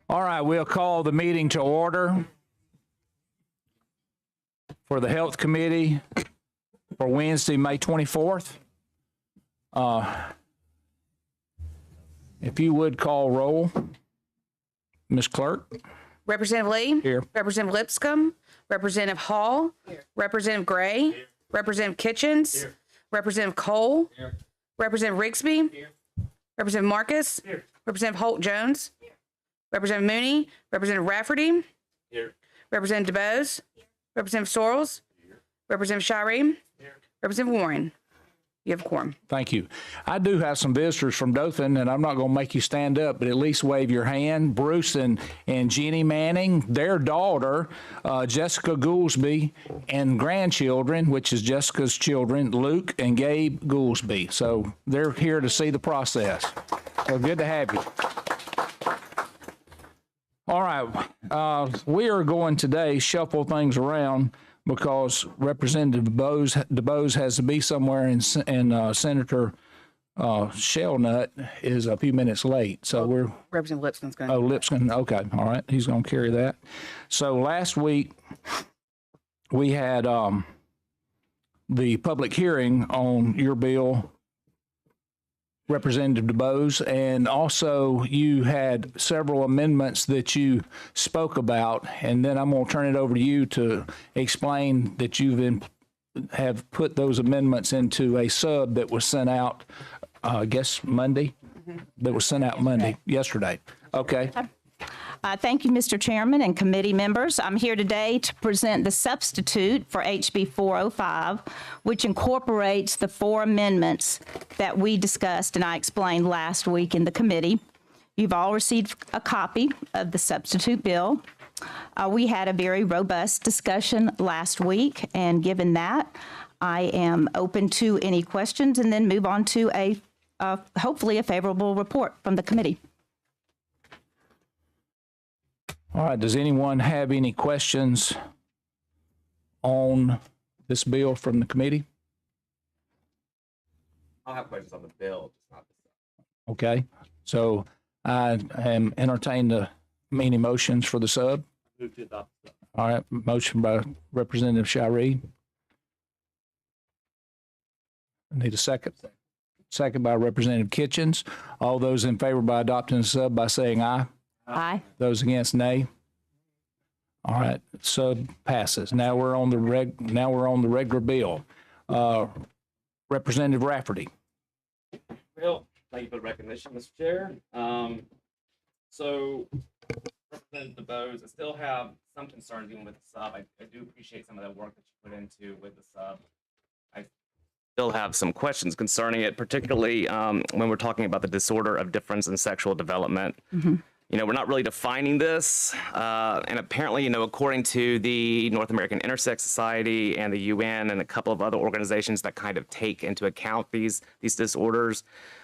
All right, we'll call the meeting to order for the Health Committee for Wednesday, May 24th. If you would call roll, Ms. Clerk. Representative Lee. Here. Representative Lipscomb. Representative Hall. Here. Representative Gray. Here. Representative Kitchens. Here. Representative Cole. Here. Representative Rigsby. Here. Representative Marcus. Here. Representative Holt Jones. Here. Representative Mooney. Representative Rafferty. Here. Representative DeBose. Here. Representative Sorrells. Here. Representative Shireen. Here. Representative Warren. You have a quorum. Thank you. I do have some visitors from Dothan, and I'm not going to make you stand up, but at least wave your hand. Bruce and Jeannie Manning, their daughter, Jessica Goolsby, and grandchildren, which is Jessica's children, Luke and Gabe Goolsby. So they're here to see the process. So good to have you. All right. We are going today shuffle things around because Representative DeBose has to be somewhere, and Senator Shelnut is a few minutes late. So we're Representative Lipscomb's going. Oh, Lipscomb. Okay. All right. He's going to carry that. So last week we had the public hearing on your bill, Representative DeBose, and also you had several amendments that you spoke about, and then I'm going to turn it over to you to explain that have put those amendments into a sub that was sent out, I guess Monday. That was sent out Monday, yesterday. Okay. Thank you, Mr. Chairman and committee members. I'm here today to present the substitute for HB 405, which incorporates the 4 amendments that we discussed and I explained last week in the committee. You've all received a copy of the substitute bill. We had a very robust discussion last week, and given that, I am open to any questions and then move on to hopefully a favorable report from the committee. All right, does anyone have any questions on this bill from the committee? I'll have questions on the bill, just not the sub. Okay, so I am entertaining any motions for the sub. Move to adopt the sub. All right, motion by Representative Shireen. I need a second. Second by Representative Kitchens. All those in favor by adopting the sub by saying aye. Aye. Those against, nay. All right, sub passes. Now we're on the regular bill. Representative Rafferty. Well, thank you for the recognition, Mr. Chair. So, Representative DeBose, I still have some concerns even with the sub. I do appreciate some of the work that you put into with the sub. I still have some questions concerning it, particularly when we're talking about the disorder of difference in sexual development. Mm-hmm. You know, we're not really defining this, and apparently, you know, according to the North American Intersex Society and the UN and a couple of other organizations that kind of take into account these disorders,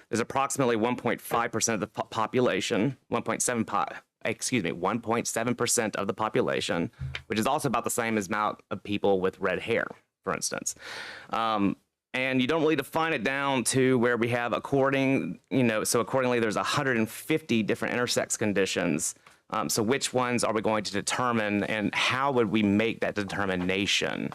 there's approximately 1.5% of the population, 1.7% of the population, which is also about the same amount of people with red hair, for instance. And you don't really define it down to where we have accordingly, there's 150 different intersex conditions. So which ones are we going to determine, and how would we make that determination?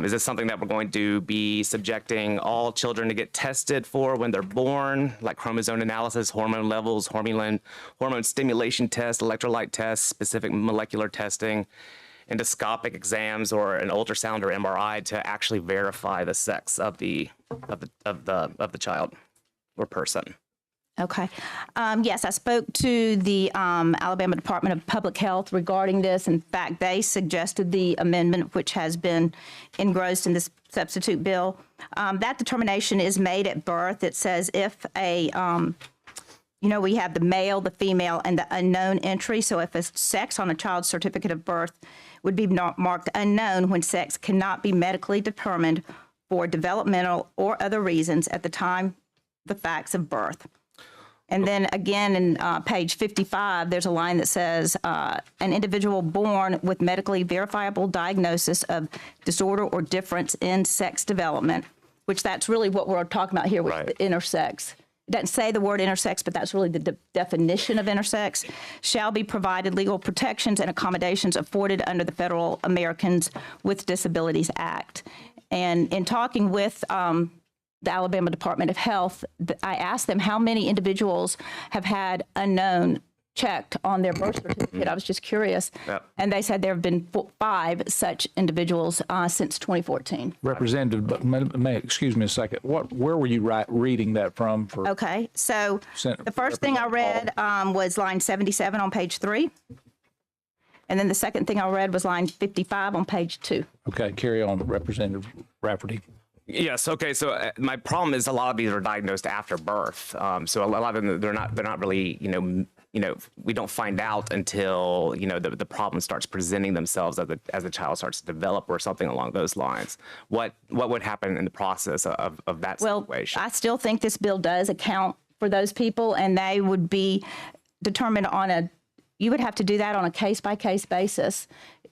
Is this something that we're going to be subjecting all children to get tested for when they're born, like chromosome analysis, hormone levels, hormone stimulation tests, electrolyte tests, specific molecular testing, endoscopic exams, or an ultrasound or MRI to actually verify the sex of the child or person? Okay. Yes, I spoke to the Alabama Department of Public Health regarding this. In fact, they suggested the amendment, which has been engrossed in this substitute bill. That determination is made at birth. It says if we have the male, the female, and the unknown entry. So if a sex on a child's certificate of birth would be marked unknown when sex cannot be medically determined for developmental or other reasons at the time the facts of birth. And then again in page 55, there's a line that says an individual born with medically verifiable diagnosis of disorder or difference in sex development, which that's really what we're talking about here with the intersex. it doesn't say the word intersex, but that's really the definition of intersex, shall be provided legal protections and accommodations afforded under the Federal Americans with Disabilities Act. And in talking with the Alabama Department of Health, I asked them how many individuals have had unknown checked on their birth certificate. I was just curious. Yep. And they said there have been 5 such individuals since 2014. Representative, but excuse me a second. Where were you reading that from? For Okay, so Sen- the first thing I read was line 77 on page 3. And then the second thing I read was line 55 on page 2. Okay, carry on, Representative Rafferty. Yes. Okay. So my problem is a lot of these are diagnosed after birth. So a lot of them they're not really we don't find out until the problem starts presenting themselves as the child starts to develop or something along those lines. What would happen in the process of that situation? I still think this bill does account for those people, and they would be determined you would have to do that on a case-by-case basis.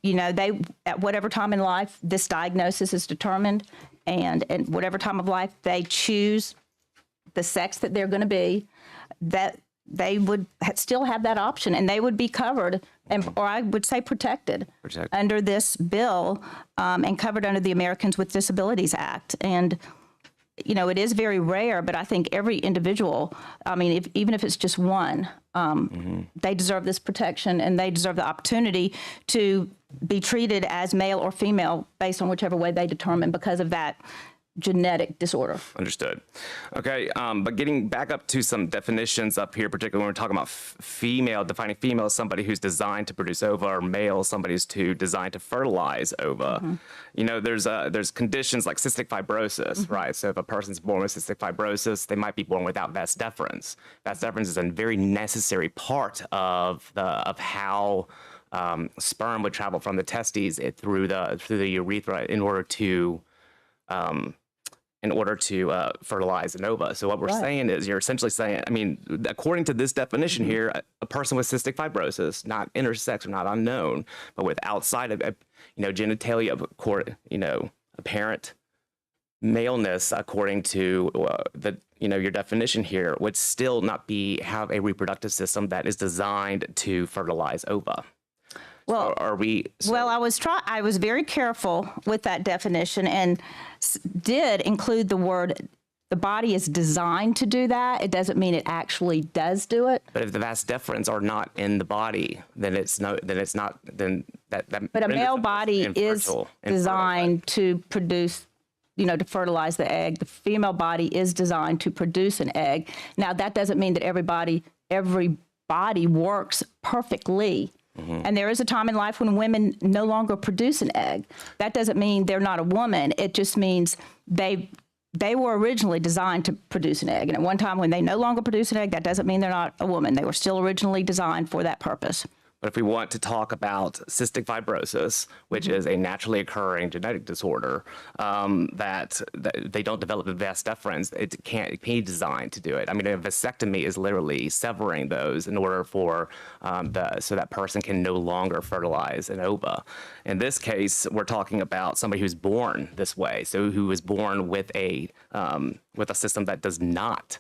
At whatever time in life this diagnosis is determined, and at whatever time of life they choose the sex that they're going to be, that they would still have that option, and they would be covered, or I would say protected under this bill, and covered under the Americans with Disabilities Act. And it is very rare, but I think every individual, even if it's just one, they deserve this protection, and they deserve the opportunity to be treated as male or female based on whichever way they determine because of that genetic disorder. Understood. Okay, but getting back up to some definitions up here, particularly when we're talking about female, defining female as somebody who's designed to produce ova, or male, somebody who's designed to fertilize ova. There's conditions like cystic fibrosis, right? So if a person's born with cystic fibrosis, they might be born without vas deferens. Vas deferens is a very necessary part of how sperm would travel from the testes through the urethra in order to fertilize an ova. So what we're saying is, you're essentially saying, according to this definition here, a person with cystic fibrosis, not intersex or not unknown, but with outside of genitalia of apparent maleness, according to your definition here, would still not have a reproductive system that is designed to fertilize ova. Well, are we? Well, I was very careful with that definition and did include the word. The body is designed to do that. It doesn't mean it actually does do it. But if the vas deferens are not in the body, then it's not. That. But a male body is designed to produce, to fertilize the egg. The female body is designed to produce an egg. Now, that doesn't mean that every body works perfectly. And there is a time in life when women no longer produce an egg. That doesn't mean they're not a woman. It just means they were originally designed to produce an egg. And at one time when they no longer produce an egg, that doesn't mean they're not a woman. They were still originally designed for that purpose. But if we want to talk about cystic fibrosis, which is a naturally occurring genetic disorder, that they don't develop the vas deferens, it can't be designed to do it. A vasectomy is literally severing those in order for so that person can no longer fertilize an ova. In this case, we're talking about somebody who's born this way, so who was born with a system that was not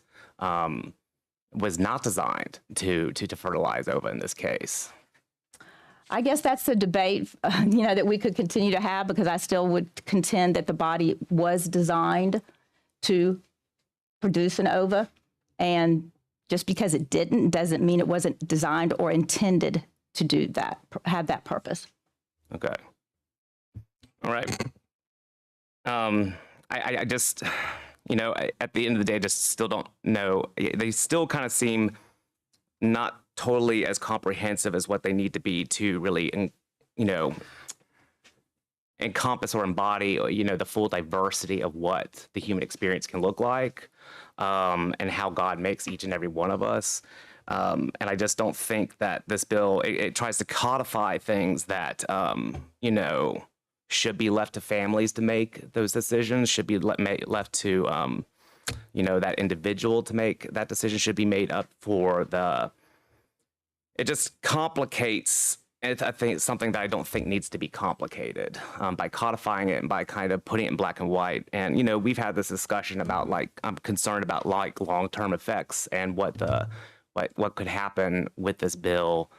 designed to fertilize ova in this case. I guess that's the debate, that we could continue to have, because I still would contend that the body was designed to produce an ova. And just because it didn't doesn't mean it wasn't designed or intended to do that, have that purpose. Okay. All right. I just, at the end of the day, just still don't know. They still kind of seem not totally as comprehensive as what they need to be to really, encompass or embody, the full diversity of what the human experience can look like, and how God makes each and every one of us. And I just don't think that this bill, it tries to codify things that, should be left to families to make those decisions, should be left to, that individual to make that decision, should be made up for it just complicates I think it's something that I don't think needs to be complicated by codifying it and by kind of putting it in black and white. And, you know, we've had this discussion about like, I'm concerned about like long-term effects and what could happen with this bill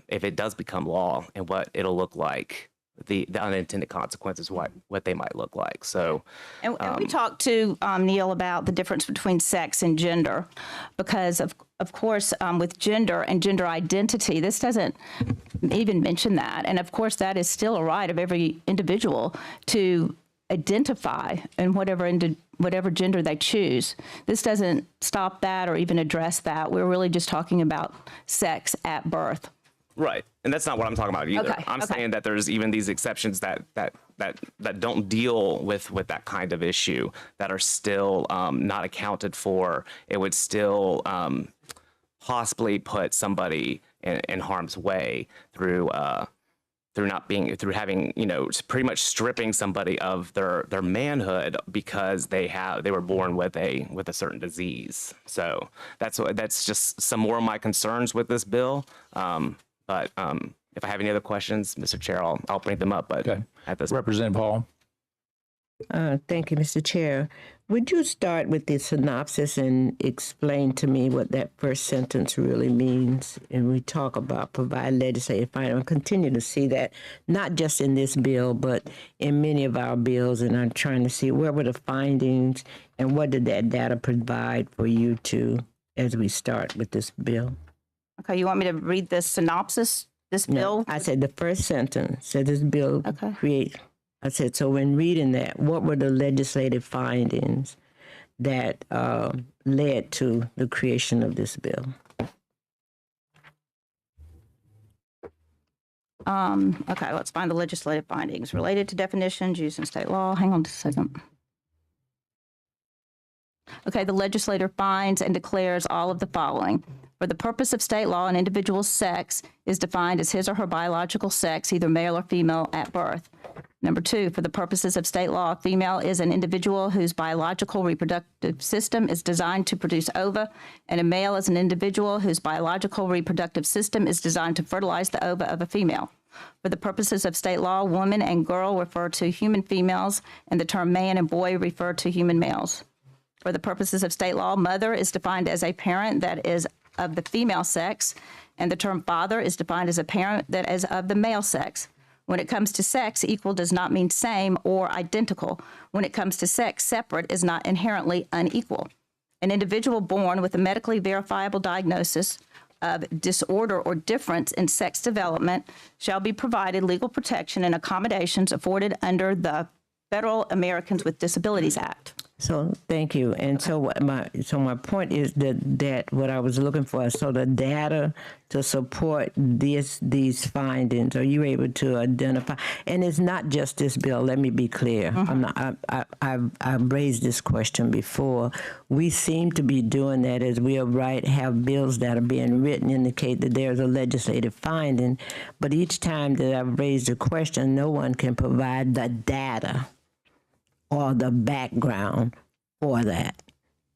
if it does become law and what it'll look like. The unintended consequences, what they might look like. So, And we talked to Neil about the difference between sex and gender, because of course, with gender and gender identity, this doesn't even mention that. And of course, that is still a right of every individual to identify in whatever gender they choose. This doesn't stop that or even address that. We're really just talking about sex at birth. right, and that's not what I'm talking about either. Okay, I'm okay. saying that there's even these exceptions that don't deal with that kind of issue that are still not accounted for. It would still possibly put somebody in harm's way through having, you know, pretty much stripping somebody of their manhood because they were born with a certain disease. So that's just some more of my concerns with this bill. But if I have any other questions, Mr. Chair, I'll bring them up. But Okay. at this Representative Hall. Thank you, Mr. Chair. Would you start with the synopsis and explain to me what that first sentence really means? And we talk about provide legislative findings. I continue to see that, not just in this bill, but in many of our bills. And I'm trying to see where were the findings and what did that data provide for you to, as we start with this bill? Okay, you want me to read the synopsis, this bill? I said the first sentence said this bill Okay. I said, so when reading that, what were the legislative findings that led to the creation of this bill? Okay, let's find the legislative findings related to definitions used in state law. Hang on just a second. Okay, the legislator finds and declares all of the following. For the purpose of state law, an individual's sex is defined as his or her biological sex, either male or female, at birth. Number two, for the purposes of state law, a female is an individual whose biological reproductive system is designed to produce ova, and a male is an individual whose biological reproductive system is designed to fertilize the ova of a female. For the purposes of state law, woman and girl refer to human females, and the term man and boy refer to human males. For the purposes of state law, mother is defined as a parent that is of the female sex, and the term father is defined as a parent that is of the male sex. When it comes to sex, equal does not mean same or identical. When it comes to sex, separate is not inherently unequal. An individual born with a medically verifiable diagnosis of disorder or difference in sex development shall be provided legal protection and accommodations afforded under the Federal Americans with Disabilities Act. So thank you. And so my point is that what I was looking for, so the data to support these findings, are you able to identify? And it's not just this bill. Let me be clear. I've raised this question before. We seem to be doing that as we have bills that are being written indicate that there's a legislative finding, but each time that I've raised a question, no one can provide the data or the background for that.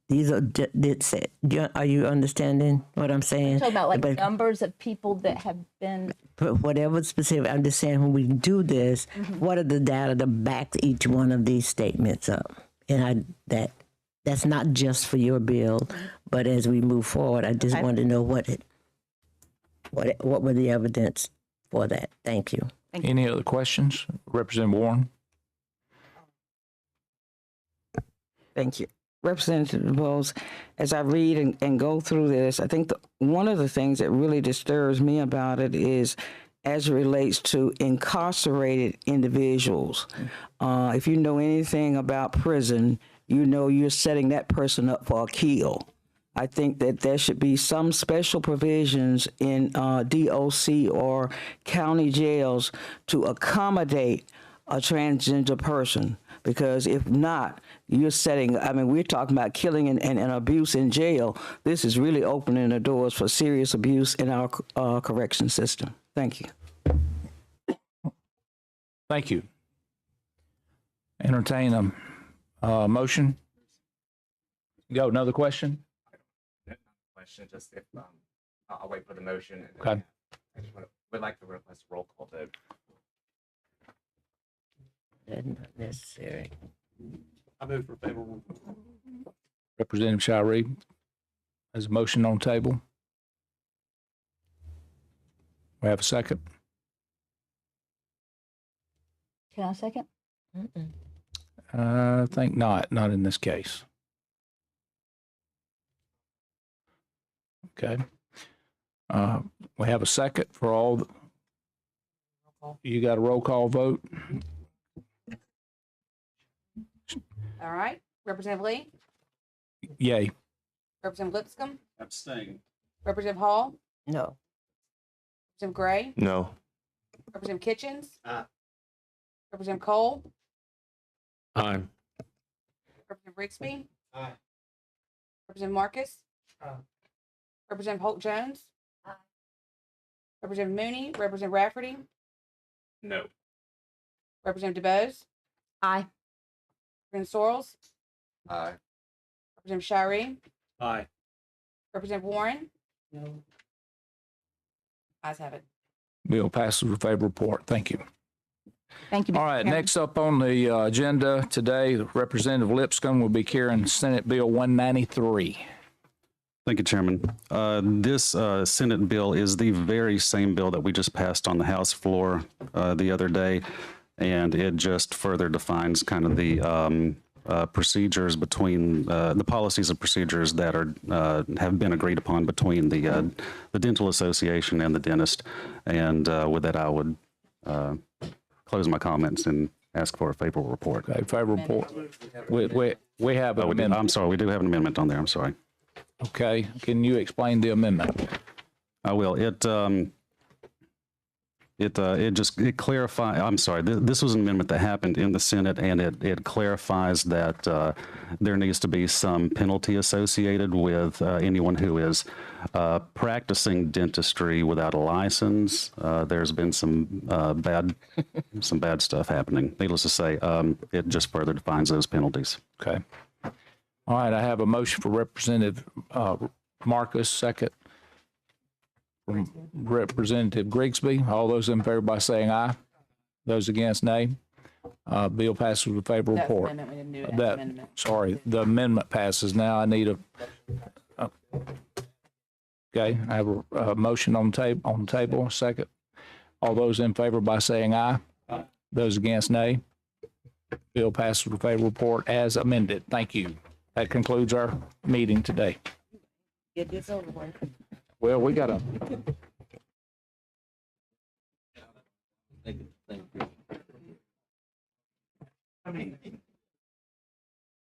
These are, that's it. Are you understanding what I'm saying? Talking about like But numbers of people that have been. whatever specific, I'm just saying when we do this, what are the data to back each one of these statements up? And that's not just for your bill, but as we move forward, I just wanted to know what were the evidence for that. Thank you. Any other questions? Representative Warren. Thank you. Representative Bowles, as I read and go through this, I think one of the things that really disturbs me about it is as it relates to incarcerated individuals. If you know anything about prison, you know you're setting that person up for a kill. I think that there should be some special provisions in DOC or county jails to accommodate a transgender person, because if not, you're setting, I mean, we're talking about killing and abuse in jail. This is really opening the doors for serious abuse in our correction system. Thank you. Thank you. Entertain a motion. Go, another question? Question, just if I'll wait for the motion. Okay. I just want to We'd like to request a roll call vote. That's not necessary. I move for favorable. Representative Shiree, there's a motion on the table. We have a second. Can I second? I think not in this case. Okay. We have a second for all. You got a roll call vote? All right. Representative Lee, Yay. Representative Lipscomb, Abstain. Representative Hall, No. Representative Gray, No. Representative Kitchens, Aye. Representative Cole, Aye. Representative Rigsby, Aye. Representative Marcus, Aye. Representative Holt Jones, Representative Mooney, Representative Rafferty, No. Representative DeBose, Aye. Representative Sorrells, Aye. Representative Shiree, Aye. Representative Warren. No. Ayes have it. Bill passes with favorable report. Thank you. Thank you. Mr. All right, Chairman. next up on the agenda today, Representative Lipscomb will be carrying Senate Bill 193. Thank you, Chairman. This Senate bill is the very same bill that we just passed on the House floor the other day, and it just further defines kind of the procedures between the policies and procedures that are have been agreed upon between the Dental Association and the dentist. And with that, I would close my comments and ask for a favorable report. Okay, favorable report. We have an Oh, amendment. I'm sorry, we do have an amendment on there. I'm sorry. Okay, can you explain the amendment? I will. It clarifies. I'm sorry. This was an amendment that happened in the Senate, and it clarifies that there needs to be some penalty associated with anyone who is practicing dentistry without a license. There's been some bad stuff happening. Needless to say, it just further defines those penalties. Okay. All right, I have a motion for Representative Marcus, second from Representative Grigsby. All those in favor by saying aye. Those against, nay. Bill passes with a favorable report. Sorry, the amendment passes. Now I need okay, I have a motion on the table, second. All those in favor by saying aye. Those against, nay. Bill passes with a favorable report as amended. Thank you. That concludes our meeting today. Get this over with. Well, we got a. I mean,